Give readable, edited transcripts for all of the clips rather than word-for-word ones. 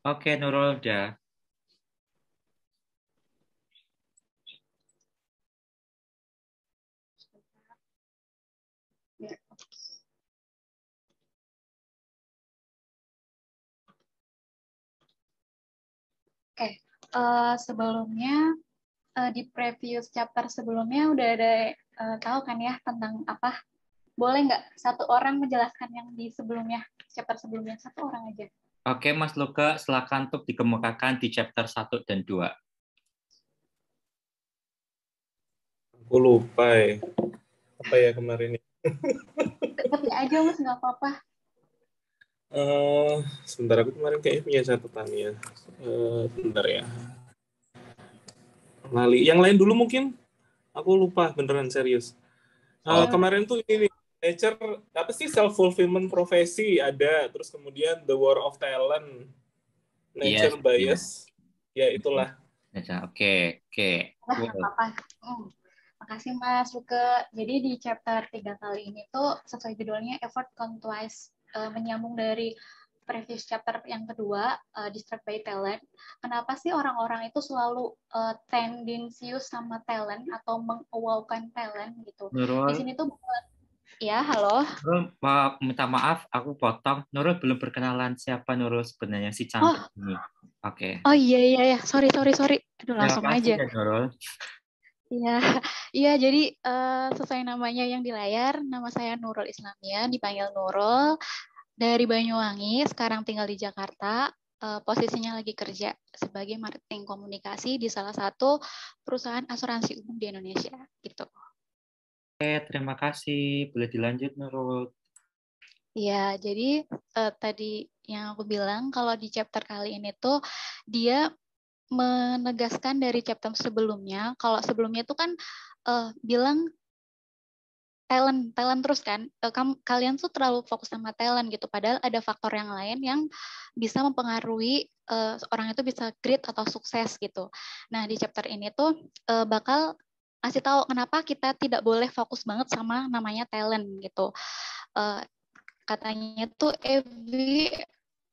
Oke, Nurul udah. Oke, sebelumnya di previous chapter sebelumnya udah ada tahu kan ya tentang apa? Boleh nggak satu orang menjelaskan yang di sebelumnya, chapter sebelumnya, satu orang aja. Oke, Mas Luka, silakan untuk dikemukakan di chapter 1 dan 2. Aku lupa ya. Apa ya kemarin ya? Tapi aja mas nggak apa-apa. Sebentar aku kemarin kayaknya punya catatan ya. Bentar ya. Lali. Yang lain dulu mungkin. Aku lupa beneran serius. Oh, Ya udah. Kemarin tuh ini nih, nature apa sih self fulfillment prophecy ada, terus kemudian the war of talent, yes, nature ya. bias, ya itulah. Oke, oke. Lah, nggak Cool. apa-apa. Makasih Mas Luke. Jadi di chapter 3 kali ini tuh sesuai judulnya Effort Count Twice, menyambung dari previous chapter yang kedua, Distract by Talent. Kenapa sih orang-orang itu selalu tendensius sama talent atau mengawalkan talent gitu? Di Nurul, sini tuh ya, halo. Nurul, minta maaf, aku potong. Nurul belum perkenalan siapa Nurul sebenarnya si cantik Oh, ini. Oke. oh iya iya ya. Sorry sorry sorry. Aduh Terima langsung kasih aja. ya Nurul. Iya, iya. Jadi sesuai namanya yang di layar, nama saya Nurul Islamia, dipanggil Nurul, dari Banyuwangi. Sekarang tinggal di Jakarta. Posisinya lagi kerja sebagai marketing komunikasi di salah satu perusahaan asuransi umum di Indonesia. Gitu. Oke, terima kasih. Boleh dilanjut Nurul. Ya, jadi tadi yang aku bilang kalau di chapter kali ini tuh dia menegaskan dari chapter sebelumnya, kalau sebelumnya tuh kan bilang talent terus kan. Kalian tuh terlalu fokus sama talent gitu, padahal ada faktor yang lain yang bisa mempengaruhi orang itu bisa great atau sukses gitu. Nah, di chapter ini tuh bakal kasih tahu kenapa kita tidak boleh fokus banget sama namanya talent gitu. Uh, Katanya tuh if we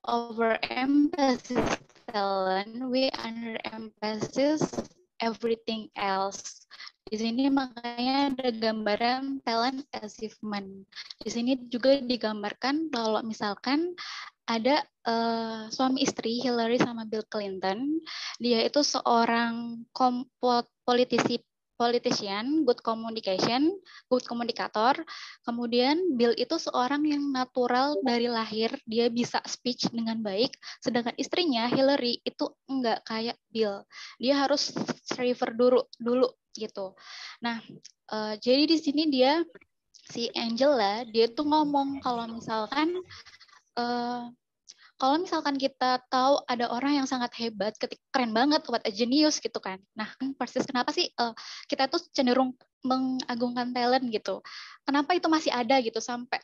overemphasize talent, we underemphasize everything else. Di sini makanya ada gambaran talent achievement. Di sini juga digambarkan kalau misalkan ada suami istri Hillary sama Bill Clinton, dia itu seorang politisi politician, good communicator. Kemudian Bill itu seorang yang natural dari lahir, dia bisa speech dengan baik, sedangkan istrinya Hillary itu enggak kayak Bill. Dia harus striver dulu gitu. Nah, jadi di sini dia si Angela dia tuh ngomong uh, kalau misalkan kita tahu ada orang yang sangat hebat, keren banget, what a genius gitu kan. Nah, persis kenapa sih kita tuh cenderung mengagungkan talent gitu. Kenapa itu masih ada gitu sampai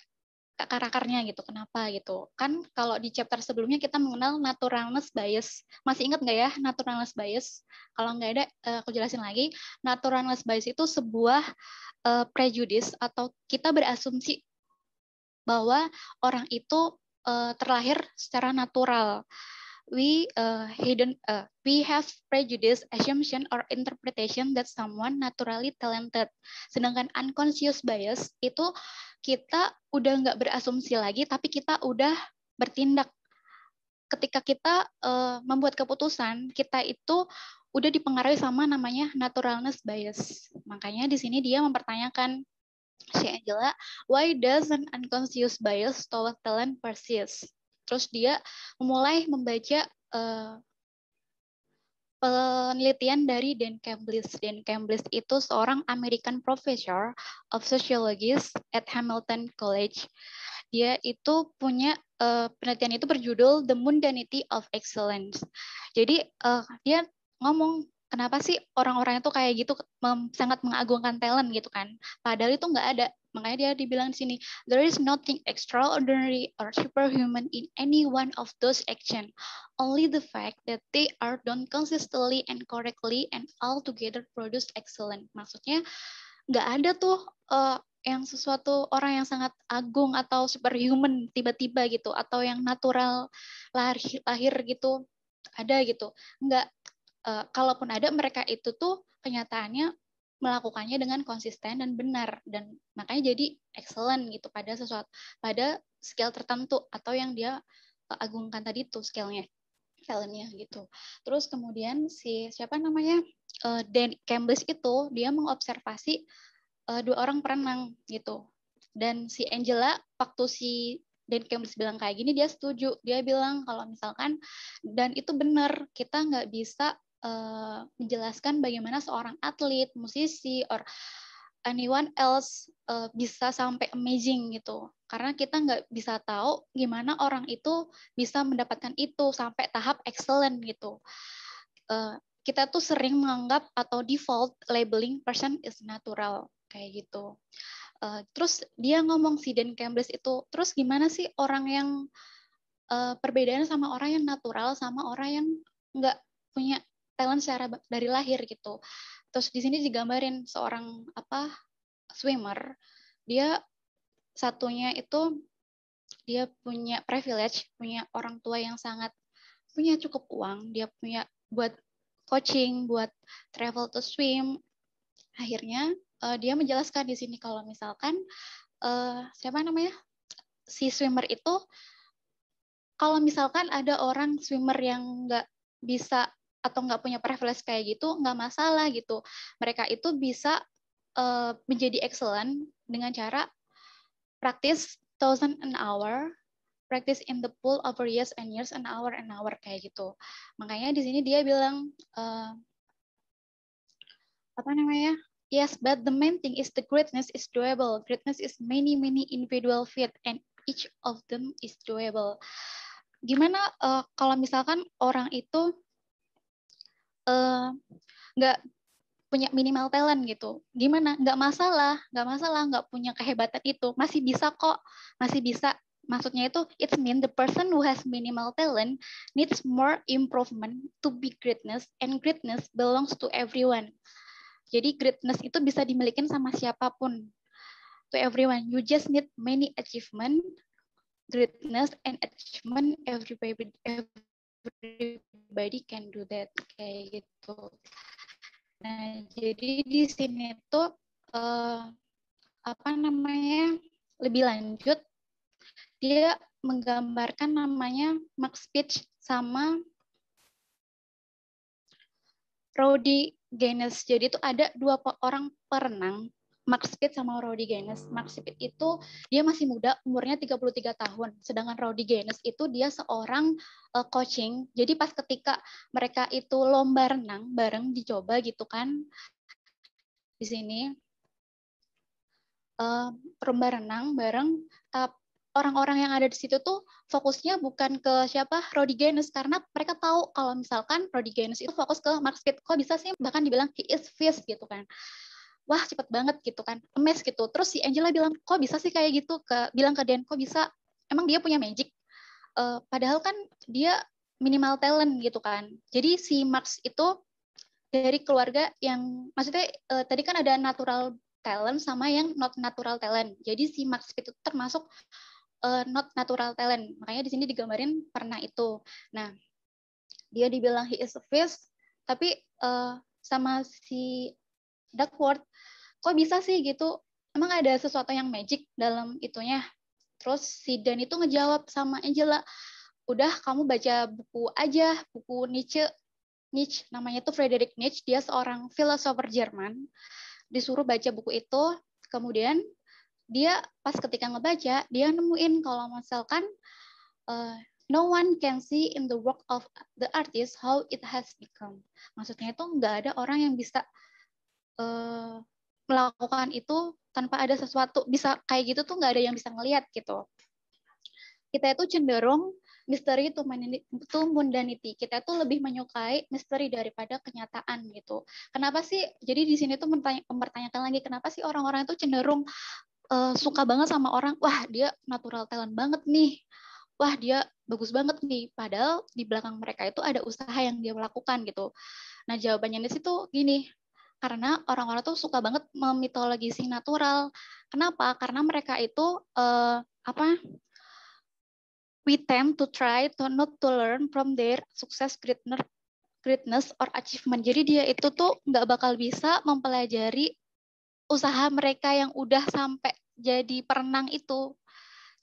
akar-akarnya gitu. Kenapa gitu. Kan kalau di chapter sebelumnya kita mengenal naturalness bias. Masih ingat nggak ya naturalness bias? Kalau nggak ada, aku jelasin lagi. Naturalness bias itu sebuah prejudice atau kita berasumsi bahwa orang itu terlahir secara natural. We have prejudice, assumption, or interpretation that someone naturally talented. Sedangkan unconscious bias itu kita udah nggak berasumsi lagi, tapi kita udah bertindak. Ketika kita membuat keputusan, kita itu udah dipengaruhi sama namanya naturalness bias. Makanya di sini dia mempertanyakan si Angela, why does an unconscious bias toward talent persist? Terus dia memulai membaca penelitian dari Dan Cambridge. Dan Cambridge itu seorang American professor of sociology at Hamilton College. Dia itu punya penelitian itu berjudul The Mundanity of Excellence. Jadi dia ngomong kenapa sih orang-orang itu kayak gitu sangat mengagungkan talent gitu kan. Padahal itu nggak ada. Makanya dia dibilang di sini, there is nothing extraordinary or superhuman in any one of those actions. Only the fact that they are done consistently and correctly and altogether produce excellent. Maksudnya nggak ada tuh yang sesuatu orang yang sangat agung atau superhuman tiba-tiba gitu atau yang natural lahir gitu ada gitu. Enggak. Kalaupun ada, mereka itu tuh kenyataannya melakukannya dengan konsisten dan benar, dan makanya jadi excellent gitu pada skill tertentu atau yang dia agungkan tadi tuh skillnya, talentnya gitu. Terus kemudian si siapa namanya Dan Cambridge itu dia mengobservasi 2 orang perenang gitu, dan si Angela waktu si Dan Cambridge bilang kayak gini, dia setuju. Dia bilang kalau misalkan, dan itu benar, kita nggak bisa menjelaskan bagaimana seorang atlet, musisi, or anyone else bisa sampai amazing gitu. Karena kita nggak bisa tahu gimana orang itu bisa mendapatkan itu sampai tahap excellent gitu. Kita tuh sering menganggap atau default labeling person is natural kayak gitu. Terus dia ngomong si Dan Cambridge itu, terus gimana sih orang yang perbedaannya sama orang yang natural sama orang yang nggak punya talent secara dari lahir gitu. Terus di sini digambarin seorang swimmer, dia satunya itu dia punya privilege, punya orang tua yang sangat punya cukup uang, dia punya buat coaching, buat travel to swim. Akhirnya dia menjelaskan di sini kalau misalkan siapa namanya si swimmer itu, kalau misalkan ada orang swimmer yang nggak bisa atau nggak punya privilege kayak gitu, nggak masalah gitu. Mereka itu bisa menjadi excellent dengan cara praktis 1,000 an hour, practice in the pool over years and years, an hour kayak gitu. Makanya di sini dia bilang yes, but the main thing is the greatness is doable. Greatness is many individual feat and each of them is doable. Gimana kalau misalkan orang itu nggak punya minimal talent gitu, gimana? Nggak masalah, nggak punya kehebatan itu, masih bisa kok, masih bisa. Maksudnya itu, it mean the person who has minimal talent needs more improvement to be greatness, and greatness belongs to everyone. Jadi greatness itu bisa dimiliki sama siapapun, to everyone. You just need many achievement, greatness and achievement, everybody can do that kayak gitu. Nah, jadi di sini tuh lebih lanjut, dia menggambarkan namanya Max Pitch sama Rowdy Gaines. Jadi itu ada 2 orang perenang, Max Pitch sama Rowdy Gaines. Max Pitch itu dia masih muda, umurnya 33 tahun. Sedangkan Rowdy Gaines itu dia seorang coaching. Jadi pas ketika mereka itu lomba renang bareng dicoba gitu kan. Di sini lomba renang bareng, orang-orang yang ada di situ tuh fokusnya bukan ke siapa Rowdy Gaines, karena mereka tahu kalau misalkan Rowdy Gaines itu fokus ke Max Pitch. Kok bisa sih, bahkan dibilang he is fast gitu kan. Wah, cepet banget gitu kan, emes gitu. Terus si Angela bilang, kok bisa sih kayak gitu, bilang ke Dan, kok bisa, emang dia punya magic. Padahal kan dia minimal talent gitu kan. Jadi si Max itu dari keluarga yang, maksudnya tadi kan ada natural talent sama yang not natural talent. Jadi si Max itu termasuk not natural talent. Makanya di sini digambarin pernah itu. Nah, dia dibilang he is a fish, tapi sama si Duckworth, kok bisa sih gitu? Emang ada sesuatu yang magic dalam itunya? Terus si Dan itu ngejawab sama Angela, udah kamu baca buku aja, buku Nietzsche, namanya tuh Friedrich Nietzsche, dia seorang filosofer Jerman. Disuruh baca buku itu, kemudian dia pas ketika ngebaca, dia nemuin kalau misalkan no one can see in the work of the artist how it has become. Maksudnya itu nggak ada orang yang bisa melakukan itu tanpa ada sesuatu, bisa kayak gitu tuh nggak ada yang bisa ngelihat gitu. Kita itu cenderung misteri to mundanity. Kita tuh lebih menyukai misteri daripada kenyataan gitu. Kenapa sih? Jadi di sini tuh mempertanyakan lagi, kenapa sih orang-orang itu cenderung suka banget sama orang, wah dia natural talent banget nih, wah dia bagus banget nih, padahal di belakang mereka itu ada usaha yang dia melakukan gitu. Nah jawabannya di situ gini, karena orang-orang tuh suka banget memitologisi natural. Kenapa? Karena mereka itu we tend to try to not to learn from their success, greatness or achievement. Jadi dia itu tuh nggak bakal bisa mempelajari usaha mereka yang udah sampai jadi perenang itu.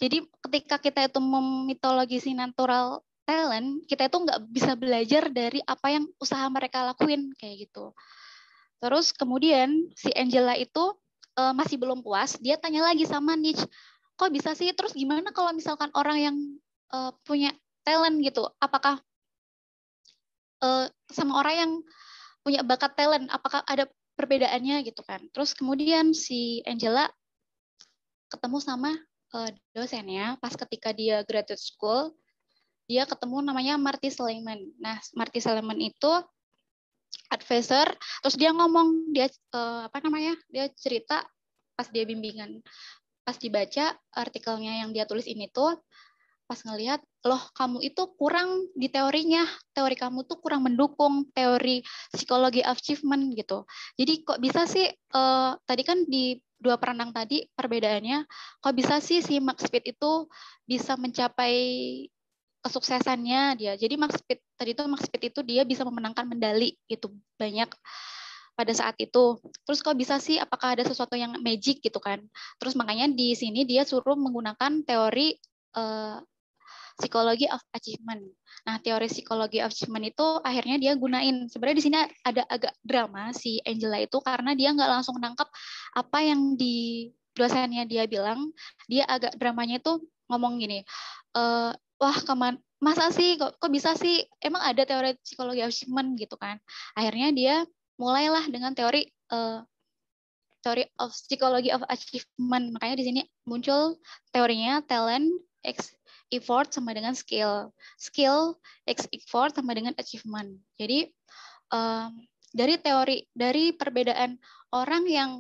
Jadi ketika kita itu memitologisi natural talent, kita itu nggak bisa belajar dari apa yang usaha mereka lakuin kayak gitu. Terus kemudian si Angela itu masih belum puas, dia tanya lagi sama Nietzsche, kok bisa sih? Terus gimana kalau misalkan orang yang punya talent gitu, apakah sama orang yang punya bakat talent, apakah ada perbedaannya gitu kan? Terus kemudian si Angela ketemu sama dosennya pas ketika dia graduate school, dia ketemu namanya Marty Seligman. Nah, Marty Seligman itu advisor, terus dia ngomong, dia dia cerita pas dia bimbingan, pas dibaca artikelnya yang dia tulis ini tuh, pas ngelihat, loh kamu itu kurang di teorinya, teori kamu tuh kurang mendukung teori psikologi achievement gitu. Jadi kok bisa sih, tadi kan di dua perenang tadi perbedaannya, kok bisa sih si Max Speed itu bisa mencapai kesuksesannya dia. Jadi Max Speed itu dia bisa memenangkan medali gitu banyak pada saat itu. Terus kok bisa sih, apakah ada sesuatu yang magic gitu kan? Terus makanya di sini dia suruh menggunakan teori psikologi of achievement. Nah, teori psikologi of achievement itu akhirnya dia gunain. Sebenarnya di sini ada agak drama si Angela itu karena dia nggak langsung nangkep apa yang di dosennya dia bilang. Dia agak dramanya itu ngomong gini, wah masa sih kok bisa sih, emang ada teori psikologi of achievement gitu kan. Akhirnya dia mulailah dengan teori of psychology of achievement. Makanya di sini muncul teorinya talent x effort sama dengan skill. Skill x effort sama dengan achievement. Jadi dari perbedaan orang yang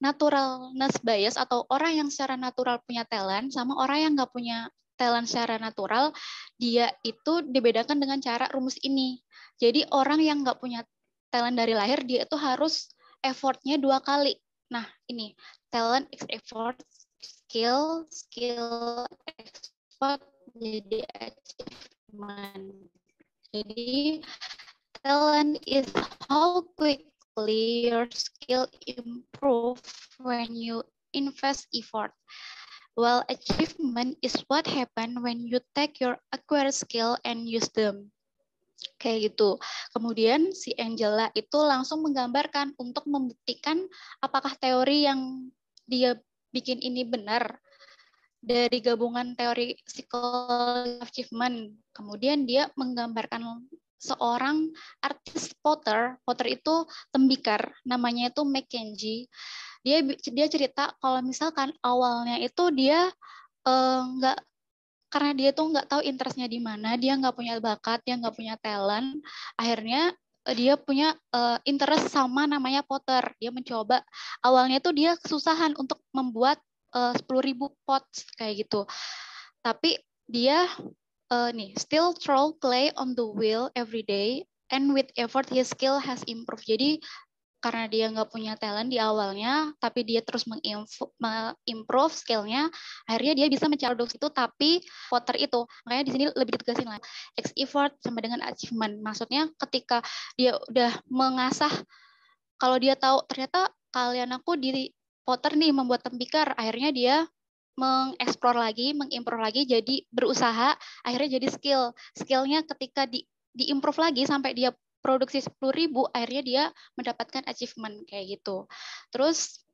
naturalness bias atau orang yang secara natural punya talent sama orang yang nggak punya talent secara natural, dia itu dibedakan dengan cara rumus ini. Jadi orang yang nggak punya talent dari lahir, dia itu harus effort-nya 2 kali. Nah, ini talent x effort, skill effort jadi achievement. Jadi talent is how quickly your skill improve when you invest effort. While achievement is what happen when you take your acquired skill and use them. Kayak gitu. Kemudian si Angela itu langsung menggambarkan untuk membuktikan apakah teori yang dia bikin ini benar dari gabungan teori psikologi achievement. Kemudian dia menggambarkan seorang artis Potter. Potter itu tembikar, namanya itu Mackenzie. Dia cerita kalau misalkan awalnya itu dia nggak, karena dia tuh nggak tahu interestnya di mana, dia nggak punya bakat, dia nggak punya talent, akhirnya dia punya interest sama namanya Potter. Dia mencoba, awalnya tuh dia kesusahan untuk membuat 10.000 pots kayak gitu. Tapi dia still throw clay on the wheel every day, and with effort his skill has improved. Jadi karena dia nggak punya talent di awalnya, tapi dia terus mengimprove skillnya, akhirnya dia bisa mencapai itu. Tapi Potter itu, makanya di sini lebih ditegasin lah, X effort sama dengan achievement. Maksudnya ketika dia udah mengasah, kalau dia tahu ternyata kalian aku di Potter nih membuat tembikar, akhirnya dia mengeksplor lagi, mengimprove lagi, jadi berusaha, akhirnya jadi skillnya ketika diimprove lagi sampai dia produksi 10.000, akhirnya dia mendapatkan achievement kayak gitu. Terus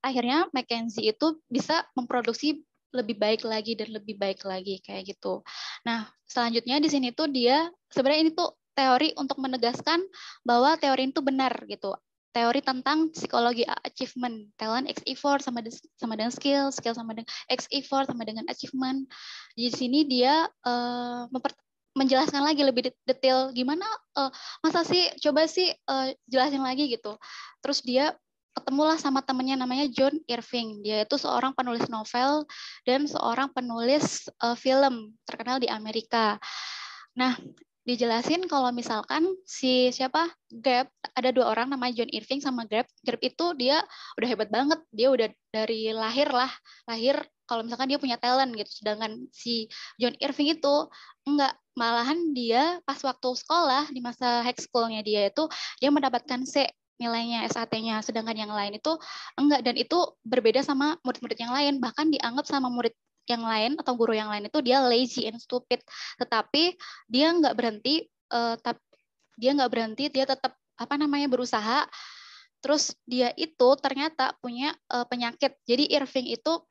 akhirnya Mackenzie itu bisa memproduksi lebih baik lagi dan lebih baik lagi kayak gitu. Nah, selanjutnya di sini tuh dia sebenarnya ini tuh teori untuk menegaskan bahwa teori itu benar gitu. Teori tentang psikologi achievement, talent x effort sama dengan skill sama dengan x effort sama dengan achievement. Di sini dia menjelaskan lagi lebih detail gimana, masa sih, coba sih jelasin lagi gitu. Terus dia ketemulah sama temennya namanya John Irving. Dia itu seorang penulis novel dan seorang penulis film terkenal di Amerika. Nah, dijelasin kalau misalkan si Greb, ada 2 orang namanya John Irving sama Greb. Greb itu dia udah hebat banget. Dia udah dari lahir kalau misalkan dia punya talent gitu. Sedangkan si John Irving itu enggak, malahan dia pas waktu sekolah di masa high school-nya dia itu dia mendapatkan C nilainya SAT-nya, sedangkan yang lain itu enggak, dan itu berbeda sama murid-murid yang lain, bahkan dianggap sama murid yang lain atau guru yang lain itu dia lazy and stupid. Tetapi dia nggak berhenti, dia tetap berusaha. Terus dia itu ternyata punya penyakit. Jadi Irving itu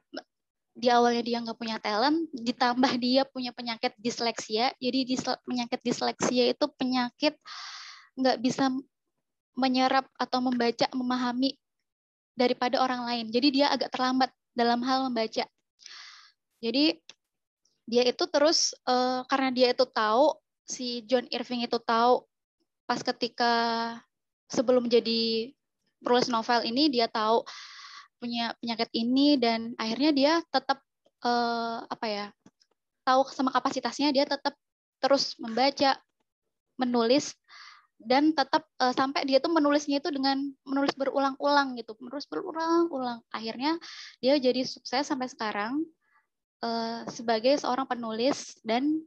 di awalnya dia nggak punya talent, ditambah dia punya penyakit disleksia. Jadi penyakit disleksia itu penyakit nggak bisa menyerap atau membaca, memahami daripada orang lain. Jadi dia agak terlambat dalam hal membaca. Jadi dia itu terus karena dia itu tahu, si John Irving itu tahu pas ketika sebelum jadi penulis novel ini, dia tahu punya penyakit ini, dan akhirnya dia tetap tahu sama kapasitasnya, dia tetap terus membaca, menulis, dan tetap sampai dia tuh menulisnya itu dengan menulis berulang-ulang gitu, menulis berulang-ulang. Akhirnya dia jadi sukses sampai sekarang sebagai seorang penulis dan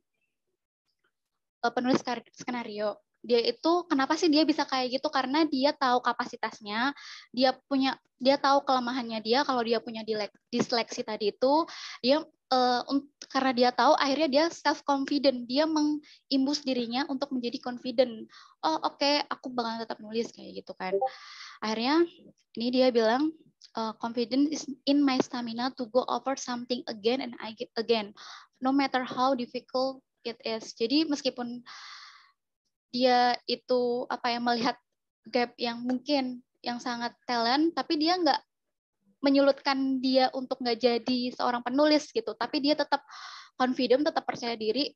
penulis skenario. Dia itu kenapa sih dia bisa kayak gitu? Karena dia tahu kapasitasnya, dia tahu kelemahannya dia. Kalau dia punya disleksi tadi itu, dia karena dia tahu, akhirnya dia self confident, dia mengimbus dirinya untuk menjadi confident. Oh oke, aku bakal tetap nulis kayak gitu kan. Akhirnya ini dia bilang, confident is in my stamina to go over something again and again, no matter how difficult it is. Jadi meskipun dia itu melihat gap yang mungkin yang sangat talent, tapi dia nggak menyulutkan dia untuk nggak jadi seorang penulis gitu, tapi dia tetap confident, tetap percaya diri,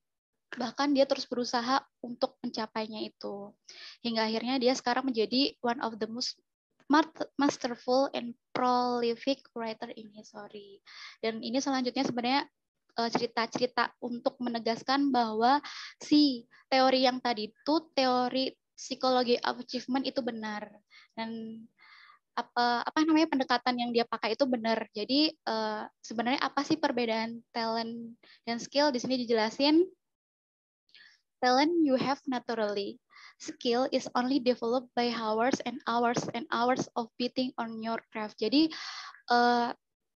bahkan dia terus berusaha untuk mencapainya itu, hingga akhirnya dia sekarang menjadi one of the most masterful and prolific writer in history. Dan ini selanjutnya sebenarnya cerita-cerita untuk menegaskan bahwa si teori yang tadi itu, teori psikologi of achievement itu benar, dan pendekatan yang dia pakai itu benar. Jadi sebenarnya apa sih perbedaan talent dan skill? Di sini dijelasin, talent you have naturally. Skill is only developed by hours and hours and hours of beating on your craft. Jadi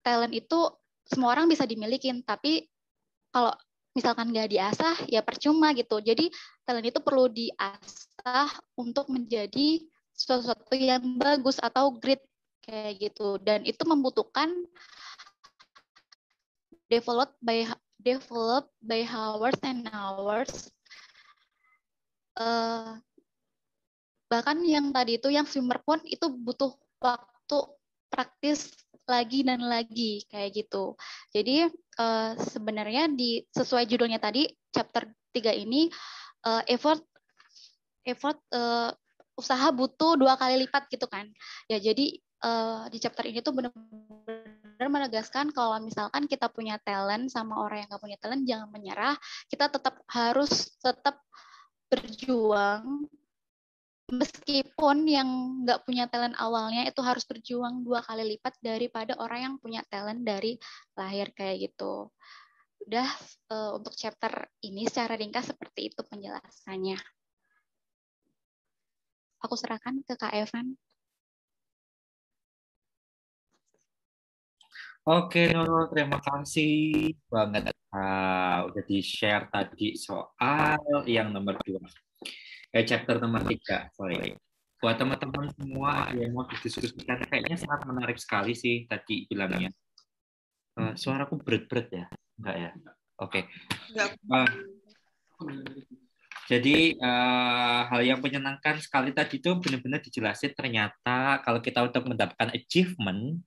talent itu semua orang bisa dimiliki, tapi kalau misalkan nggak diasah, ya percuma gitu. Jadi talent itu perlu diasah untuk menjadi sesuatu yang bagus atau great kayak gitu. Dan itu membutuhkan developed by hours and hours. Bahkan yang tadi itu, yang swimmer pun itu butuh waktu praktis lagi dan lagi kayak gitu. Jadi sebenarnya sesuai judulnya tadi, chapter 3 ini effort usaha butuh 2 kali lipat gitu kan. Ya jadi di chapter ini tuh benar-benar menegaskan kalau misalkan kita punya talent sama orang yang nggak punya talent, jangan menyerah. Kita harus tetap berjuang. Meskipun yang nggak punya talent awalnya itu harus berjuang 2 kali lipat daripada orang yang punya talent dari lahir kayak gitu. Udah untuk chapter ini secara ringkas seperti itu penjelasannya. Aku serahkan ke Kak Evan. Oke, Nurul, terima kasih banget. Udah di-share tadi soal yang nomor 2. Chapter nomor 3, sorry. Buat teman-teman semua yang mau didiskusikan, kayaknya sangat menarik sekali sih tadi bilangnya. Suaraku berat-berat ya? Enggak ya? Oke. Jadi hal yang menyenangkan sekali tadi itu benar-benar dijelasin, ternyata kalau kita untuk mendapatkan achievement,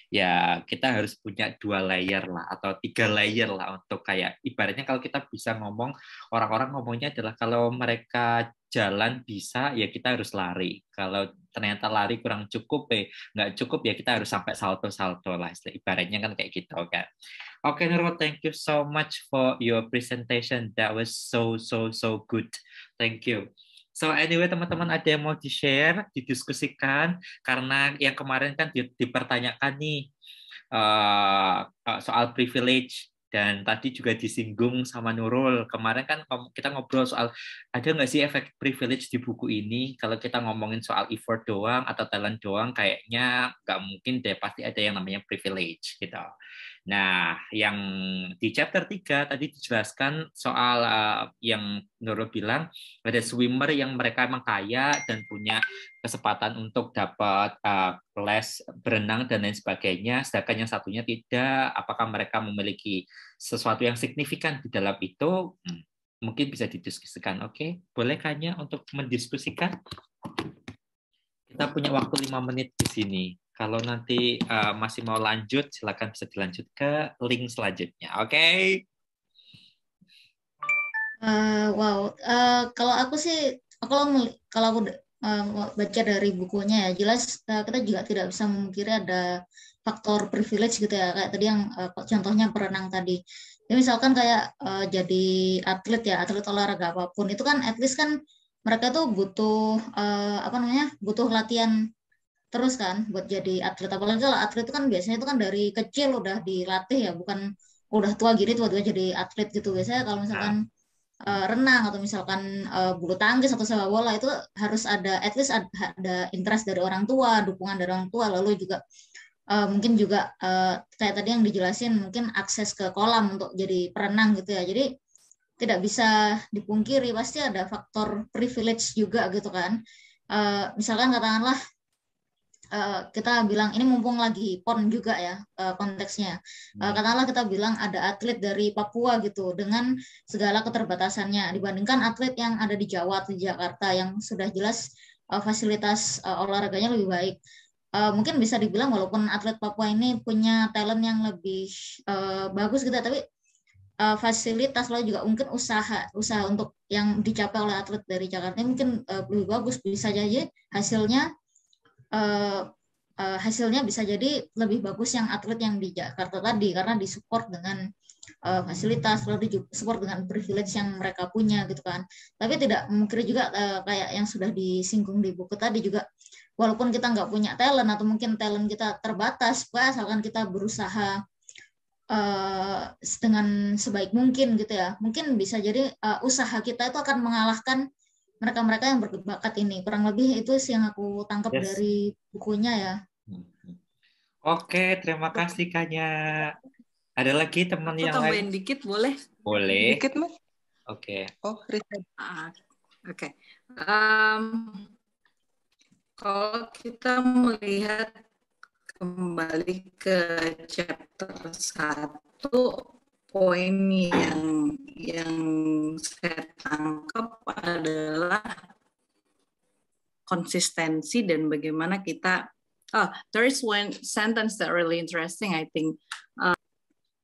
ya kita harus punya 2 layer lah atau 3 layer lah, untuk kayak ibaratnya kalau kita bisa ngomong, orang-orang ngomongnya adalah kalau mereka jalan bisa, ya kita harus lari. Kalau ternyata lari kurang cukup, nggak cukup, ya kita harus sampai salto-salto lah, ibaratnya kan kayak gitu kan. Oke, Nurul, thank you so much for your presentation. That was so good. Thank you. So anyway, teman-teman, ada yang mau di-share, didiskusikan, karena yang kemarin kan dipertanyakan nih, soal privilege. Dan tadi juga disinggung sama Nurul. Kemarin kan kita ngobrol soal ada nggak sih efek privilege di buku ini? Kalau kita ngomongin soal effort doang atau talent doang, kayaknya nggak mungkin deh. Pasti ada yang namanya privilege gitu. Nah, yang di chapter 3 tadi dijelaskan soal yang Nurul bilang, ada swimmer yang mereka emang kaya dan punya kesempatan untuk dapat les berenang dan lain sebagainya, sedangkan yang satunya tidak. Apakah mereka memiliki sesuatu yang signifikan di dalam itu? Mungkin bisa didiskusikan. Oke, boleh kayaknya untuk mendiskusikan? Kita punya waktu 5 menit di sini. Kalau nanti masih mau lanjut, silakan bisa dilanjut ke link selanjutnya. Oke? Wow, kalau aku sih, kalau aku baca dari bukunya ya, jelas kita juga tidak bisa memungkiri ada faktor privilege gitu ya, kayak tadi yang contohnya perenang tadi. Ya, misalkan kayak jadi atlet ya, atlet olahraga apapun, itu kan at least kan mereka tuh butuh butuh latihan terus kan buat jadi atlet. Apalagi kalau atlet itu kan biasanya itu kan dari kecil udah dilatih ya, bukan udah tua gini tiba-tiba jadi atlet gitu. Biasanya kalau misalkan renang atau misalkan bulu tangkis atau sepak bola itu harus ada at least ada interest dari orang tua, dukungan dari orang tua, lalu juga mungkin juga kayak tadi yang dijelasin mungkin akses ke kolam untuk jadi perenang gitu ya. Jadi tidak bisa dipungkiri pasti ada faktor privilege juga gitu kan. Misalkan katakanlah kita bilang ini mumpung lagi PON juga ya konteksnya. Katakanlah kita bilang ada atlet dari Papua gitu dengan segala keterbatasannya dibandingkan atlet yang ada di Jawa atau di Jakarta yang sudah jelas fasilitas olahraganya lebih baik. Mungkin bisa dibilang walaupun atlet Papua ini punya talent yang lebih bagus gitu, tapi fasilitas lalu juga mungkin usaha untuk yang dicapai oleh atlet dari Jakarta mungkin lebih bagus, bisa jadi hasilnya bisa jadi lebih bagus yang atlet yang di Jakarta tadi karena disupport dengan fasilitas, lalu disupport dengan privilege yang mereka punya gitu kan. Tapi tidak memungkiri juga kayak yang sudah disinggung di buku tadi juga, walaupun kita nggak punya talent atau mungkin talent kita terbatas, asalkan kita berusaha dengan sebaik mungkin gitu ya, mungkin bisa jadi usaha kita itu akan mengalahkan mereka-mereka yang berbakat ini. Kurang lebih itu sih yang aku tangkap dari bukunya ya. Oke, terima kasih Kanya. Ada lagi teman yang lain? Tambahin dikit boleh? Boleh. Dikit, Mas? Oke. Oh, Rita. Oke. Kalau kita melihat kembali ke chapter 1, poin yang saya tangkap adalah konsistensi dan bagaimana kita there is one sentence that really interesting, I think.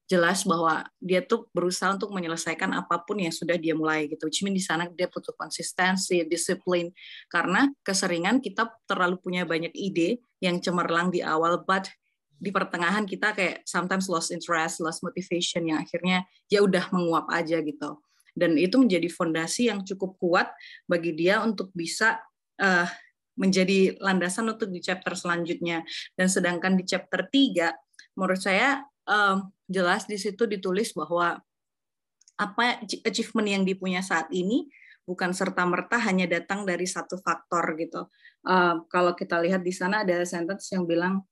Jelas bahwa dia tuh berusaha untuk menyelesaikan apapun yang sudah dia mulai gitu. Which means di sana dia butuh konsistensi, disiplin, karena keseringan kita terlalu punya banyak ide yang cemerlang di awal, but di pertengahan kita kayak sometimes lost interest, lost motivation, yang akhirnya ya udah menguap aja gitu. Dan itu menjadi fondasi yang cukup kuat bagi dia untuk bisa menjadi landasan untuk di chapter selanjutnya. Dan sedangkan di chapter 3, menurut saya jelas di situ ditulis bahwa apa achievement yang dipunya saat ini bukan serta-merta hanya datang dari satu faktor gitu. Kalau kita lihat di sana ada sentence yang bilang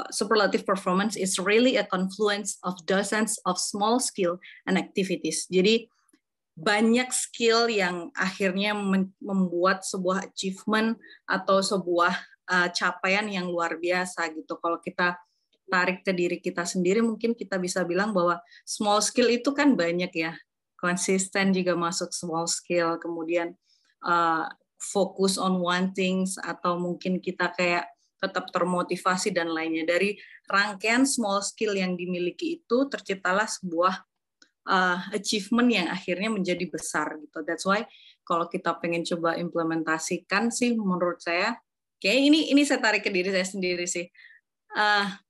superlative performance is really a confluence of dozens of small skill and activities. Jadi banyak skill yang akhirnya membuat sebuah achievement atau sebuah capaian yang luar biasa gitu. Kalau kita tarik ke diri kita sendiri, mungkin kita bisa bilang bahwa small skill itu kan banyak ya. Konsisten juga masuk small skill, kemudian fokus on one things, atau mungkin kita kayak tetap termotivasi dan lainnya. Dari rangkaian small skill yang dimiliki itu terciptalah sebuah achievement yang akhirnya menjadi besar gitu. That's why kalau kita pengen coba implementasikan sih, menurut saya, kayak ini saya tarik ke diri saya sendiri sih,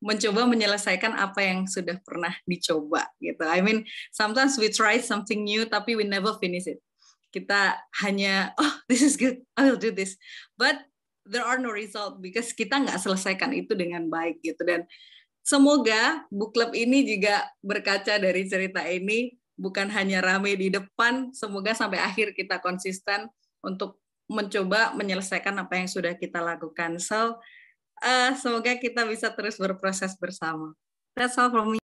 mencoba menyelesaikan apa yang sudah pernah dicoba gitu. I mean, sometimes we try something new tapi we never finish it. Kita hanya this is good, I will do this, but there are no result because kita nggak selesaikan itu dengan baik gitu. Dan semoga book club ini juga berkaca dari cerita ini, bukan hanya rame di depan, semoga sampai akhir kita konsisten untuk mencoba menyelesaikan apa yang sudah kita lakukan. So, semoga kita bisa terus berproses bersama. That's all from me.